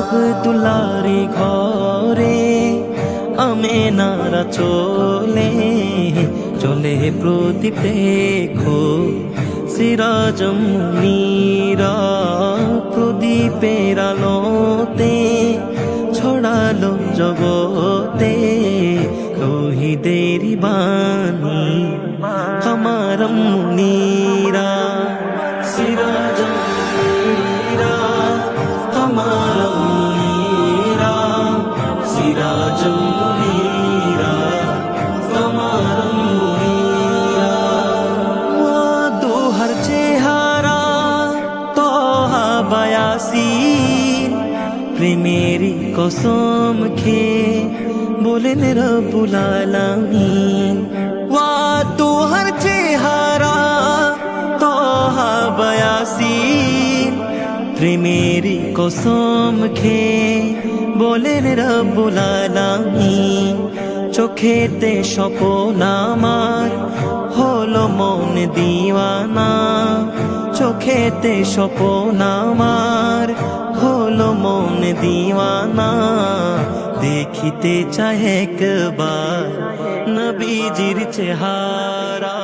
আব্দুল্লাহর ঘরে আমেনারা চলে চলে প্রদীপ দেখো সিরাজ মুনীরা প্রদীপের আলোতে ছড়ালো জগতে তৌহিদেরি বাণী আমার মুনীরা সিরাজ মুনীরা আমার মুনীরা সিরাজ মুনীরা আমার মুনীরা দোহার চেহারা তোহা বায়াসিন প্রেমেরি কসম খেয়ে বলেন রব্বুল আলামিন তোহার চেহারা তোহা বায়াসিন প্রেমেরি কসম খেয়ে বলেন রব্বুল আলামিন চোখেতে স্বপ্ন আমার হলো মন দিওয়ানা চোখেতে স্বপ্ন আমার হলো মন দিওয়ানা দেখিতে চায় একবার নবীজির চেহারা।